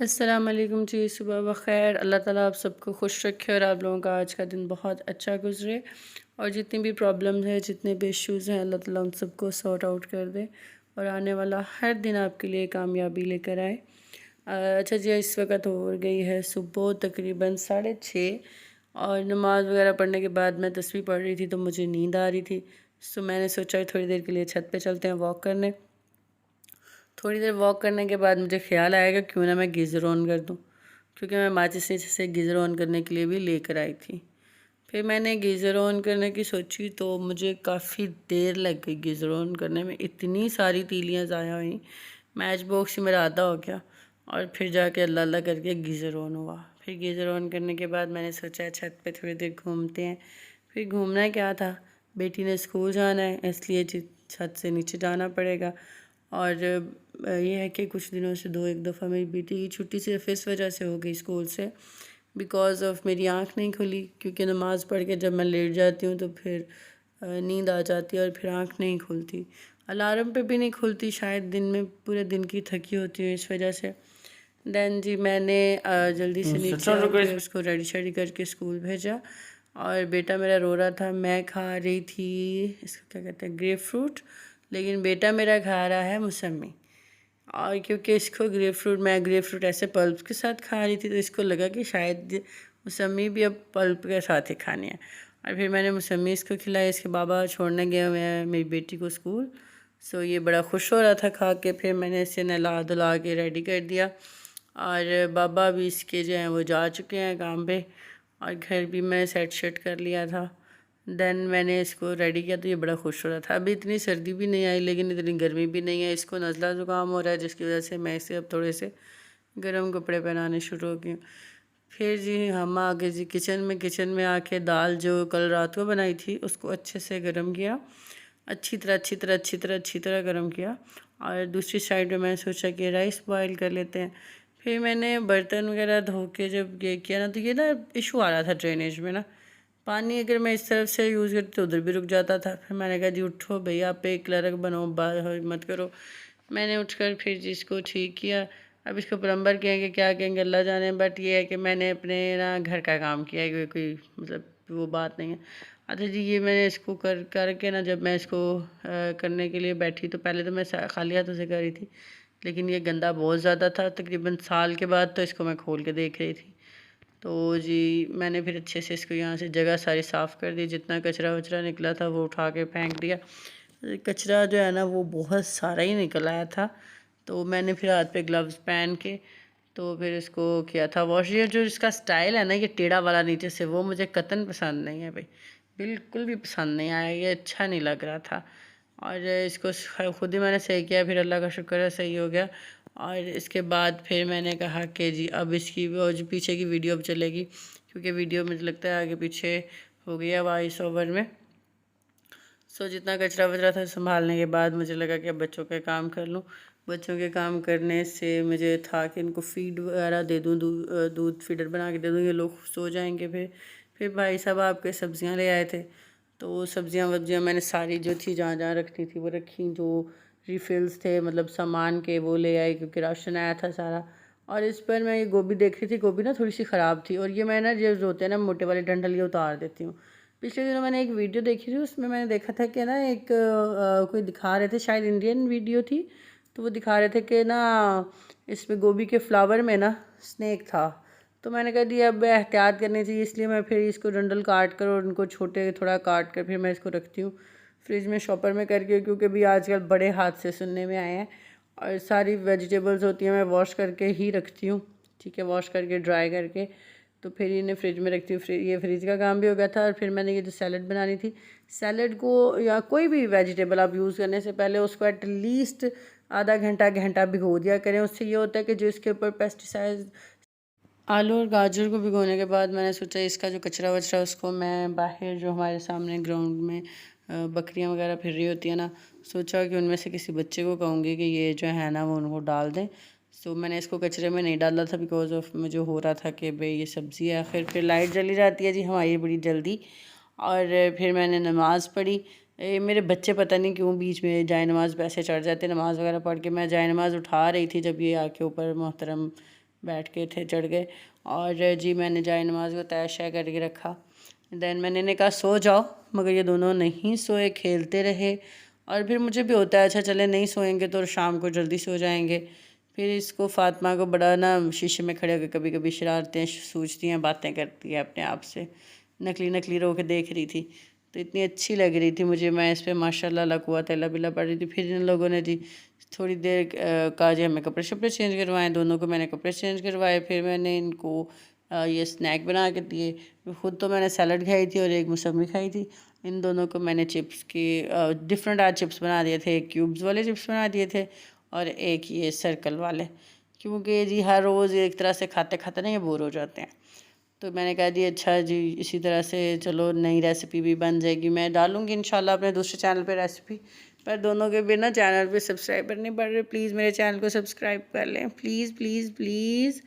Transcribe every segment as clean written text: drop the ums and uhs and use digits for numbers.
अस्सलाम वालेकुम जी। सुबह बख़ैर। अल्लाह ताला आप सबको खुश रखे और आप लोगों का आज का दिन बहुत अच्छा गुजरे और जितनी भी प्रॉब्लम्स हैं, जितने भी इश्यूज़ हैं, अल्लाह ताला उन सबको सॉर्ट आउट कर दे और आने वाला हर दिन आपके लिए कामयाबी लेकर आए। अच्छा जी, इस वक्त हो गई है सुबह तकरीबन 6:30 और नमाज़ वगैरह पढ़ने के बाद मैं तस्बीह पढ़ रही थी तो मुझे नींद आ रही थी। सो मैंने सोचा थोड़ी देर के लिए छत पे चलते हैं वॉक करने। थोड़ी देर वॉक करने के बाद मुझे ख़्याल आया कि क्यों ना मैं गीज़र ऑन कर दूँ, क्योंकि मैं माचिस से गीज़र ऑन करने के लिए भी लेकर आई थी। फिर मैंने गीज़र ऑन करने की सोची तो मुझे काफ़ी देर लग गई गीज़र ऑन करने में। इतनी सारी तीलियाँ ज़ाया हुई, मैच बॉक्स ही मेरा आधा हो गया और फिर जाके अल्लाह अल्लाह करके गीज़र ऑन हुआ। फिर गीज़र ऑन करने के बाद मैंने सोचा छत पे थोड़ी देर घूमते हैं। फिर घूमना क्या था, बेटी ने स्कूल जाना है इसलिए छत से नीचे जाना पड़ेगा। और ये है कि कुछ दिनों से एक दफ़ा मेरी बेटी की छुट्टी सिर्फ इस वजह से हो गई स्कूल से, बिकॉज़ ऑफ मेरी आँख नहीं खुली, क्योंकि नमाज़ पढ़ के जब मैं लेट जाती हूँ तो फिर नींद आ जाती है और फिर आँख नहीं खुलती। अलार्म पे भी नहीं खुलती, शायद दिन में पूरे दिन की थकी होती हूँ इस वजह से। देन जी मैंने जल्दी से नीचे आके उसको रेडी शेडी करके स्कूल भेजा और बेटा मेरा रो रहा था। मैं खा रही थी, इसको क्या कहते हैं, ग्रेप फ्रूट, लेकिन बेटा मेरा खा रहा है मौसमी। और क्योंकि इसको मैं ग्रेप फ्रूट ऐसे पल्प के साथ खा रही थी तो इसको लगा कि शायद मौसमी भी अब पल्प के साथ ही खानी है। और फिर मैंने मौसमी इसको खिलाई। इसके बाबा छोड़ने गए हुए हैं मेरी बेटी को स्कूल। सो ये बड़ा खुश हो रहा था खा के। फिर मैंने इसे नहला धुला के रेडी कर दिया और बाबा भी इसके जो हैं वो जा चुके हैं काम पे और घर भी मैं सेट शेट कर लिया था। देन मैंने इसको रेडी किया तो ये बड़ा खुश हो रहा था। अभी इतनी सर्दी भी नहीं आई लेकिन इतनी गर्मी भी नहीं है। इसको नज़ला ज़ुकाम हो रहा है जिसकी वजह से मैं इसे अब थोड़े से गर्म कपड़े पहनाने शुरू हो गई। फिर जी हम आ गए जी किचन में आके दाल जो कल रात को बनाई थी उसको अच्छे से गर्म किया, अच्छी तरह गर्म किया। और दूसरी साइड में मैंने सोचा कि राइस बॉयल कर लेते हैं। फिर मैंने बर्तन वगैरह धो के जब ये किया ना तो ये ना इशू आ रहा था ड्रेनेज में ना, पानी अगर मैं इस तरफ से यूज़ करती तो उधर भी रुक जाता था। फिर मैंने कहा जी उठो भैया, आप एक क्लर्क बनो, बात मत करो। मैंने उठकर फिर जिसको ठीक किया। अब इसको प्लम्बर कहेंगे क्या कहेंगे अल्लाह जाने, बट ये है कि मैंने अपने ना घर का काम किया है, कोई मतलब वो बात नहीं है। अच्छा जी, ये मैंने इसको करके ना जब मैं इसको करने के लिए बैठी तो पहले तो मैं खाली हाथों से कर रही थी, लेकिन ये गंदा बहुत ज़्यादा था। तकरीबन साल के बाद तो इसको मैं खोल के देख रही थी। तो जी मैंने फिर अच्छे से इसको यहाँ से जगह सारी साफ़ कर दी, जितना कचरा वचरा निकला था वो उठा के फेंक दिया। कचरा जो है ना वो बहुत सारा ही निकल आया था, तो मैंने फिर हाथ पे ग्लव्स पहन के तो फिर इसको किया था वॉश। ये जो इसका स्टाइल है ना, ये टेढ़ा वाला नीचे से, वो मुझे कतन पसंद नहीं है भाई, बिल्कुल भी पसंद नहीं आया, ये अच्छा नहीं लग रहा था। और इसको खुद ही मैंने सही किया, फिर अल्लाह का शुक्र है सही हो गया। और इसके बाद फिर मैंने कहा कि जी अब इसकी वो जो पीछे की वीडियो अब चलेगी, क्योंकि वीडियो मुझे लगता है आगे पीछे हो गया वॉइस ओवर में। सो जितना कचरा वचरा था संभालने के बाद मुझे लगा कि अब बच्चों के काम कर लूँ। बच्चों के काम करने से मुझे था कि इनको फीड वगैरह दे दूँ, दूध फीडर बना के दे दूँ, ये लोग सो जाएंगे। फिर भाई साहब आपके सब्ज़ियाँ ले आए थे, तो सब्ज़ियाँ वब्जियाँ मैंने सारी जो थी जहाँ जहाँ रखनी थी वो रखी। जो रिफिल्स थे मतलब सामान के वो ले आए, क्योंकि राशन आया था सारा। और इस पर मैं ये गोभी देख रही थी, गोभी ना थोड़ी सी ख़राब थी, और ये मैं ना जो होते हैं ना मोटे वाले डंठल, ये उतार देती हूँ। पिछले दिनों मैंने एक वीडियो देखी थी, उसमें मैंने देखा था कि ना एक कोई दिखा रहे थे, शायद इंडियन वीडियो थी, तो वो दिखा रहे थे कि ना इसमें गोभी के फ्लावर में ना स्नेक था। तो मैंने कहा दिया अब एहतियात करनी चाहिए, इसलिए मैं फिर इसको डंडल काट कर और उनको छोटे थोड़ा काट कर फिर मैं इसको रखती हूँ फ्रिज में शॉपर में करके, क्योंकि अभी आजकल बड़े हादसे सुनने में आए हैं। और सारी वेजिटेबल्स होती हैं मैं वॉश करके ही रखती हूँ, ठीक है, वॉश करके ड्राई करके, तो फिर इन्हें फ्रिज में रखती हूँ। ये फ्रिज का काम भी हो गया था। और फिर मैंने ये जो सैलड बनानी थी, सैलड को या कोई भी वेजिटेबल आप यूज़ करने से पहले उसको एटलीस्ट आधा घंटा भिगो दिया करें। उससे ये होता है कि जो इसके ऊपर पेस्टिसाइड, आलू और गाजर को भिगोने के बाद मैंने सोचा इसका जो कचरा वचरा उसको मैं बाहर जो हमारे सामने ग्राउंड में बकरियां वगैरह फिर रही होती है ना, सोचा कि उनमें से किसी बच्चे को कहूँगी कि ये जो है ना वो उनको डाल दें। सो मैंने इसको कचरे में नहीं डाला था, बिकॉज ऑफ मुझे हो रहा था कि भाई ये सब्ज़ी है। फिर लाइट चली जाती है जी हमारी बड़ी जल्दी। और फिर मैंने नमाज़ पढ़ी। मेरे बच्चे पता नहीं क्यों बीच में जाए नमाज़ पे ऐसे चढ़ जाते, नमाज़ वगैरह पढ़ के मैं जाए नमाज़ उठा रही थी जब ये आके ऊपर मोहतरम बैठ के थे, चढ़ गए। और जी मैंने जाए नमाज को तय करके रखा। देन मैंने इन्हें कहा सो जाओ, मगर ये दोनों नहीं सोए, खेलते रहे। और फिर मुझे भी होता है अच्छा चले नहीं सोएंगे तो शाम को जल्दी सो जाएंगे। फिर इसको फ़ातिमा को बड़ा ना शीशे में खड़े होकर कभी कभी शरारतें सूझती हैं, बातें करती है अपने आप से, नकली नकली रो के देख रही थी। तो इतनी अच्छी लग रही थी मुझे, मैं इस पर माशाल्लाह ला कुव्वत इल्ला बिल्लाह पढ़ रही थी। फिर इन लोगों ने जी थोड़ी देर कहा जी हमें कपड़े शपड़े चेंज करवाएं, दोनों को मैंने कपड़े चेंज करवाए। फिर मैंने इनको ये स्नैक बना के दिए। ख़ुद तो मैंने सैलड खाई थी और एक मौसमी खाई थी। इन दोनों को मैंने चिप्स की डिफरेंट आज चिप्स बना दिए थे, एक क्यूब्स वाले चिप्स बना दिए थे और एक ये सर्कल वाले, क्योंकि जी हर रोज़ एक तरह से खाते खाते ना ये बोर हो जाते हैं। तो मैंने कहा जी अच्छा जी इसी तरह से चलो नई रेसिपी भी बन जाएगी। मैं डालूँगी इंशाल्लाह अपने दूसरे चैनल पे रेसिपी, पर दोनों के बिना चैनल पे सब्सक्राइबर नहीं बढ़ रहे। प्लीज़ मेरे चैनल को सब्सक्राइब कर लें, प्लीज़ प्लीज़ प्लीज़,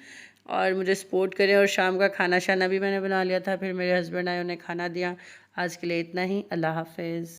और मुझे सपोर्ट करें। और शाम का खाना शाना भी मैंने बना लिया था, फिर मेरे हस्बैंड आए, उन्हें खाना दिया। आज के लिए इतना ही, अल्लाह हाफ़िज़।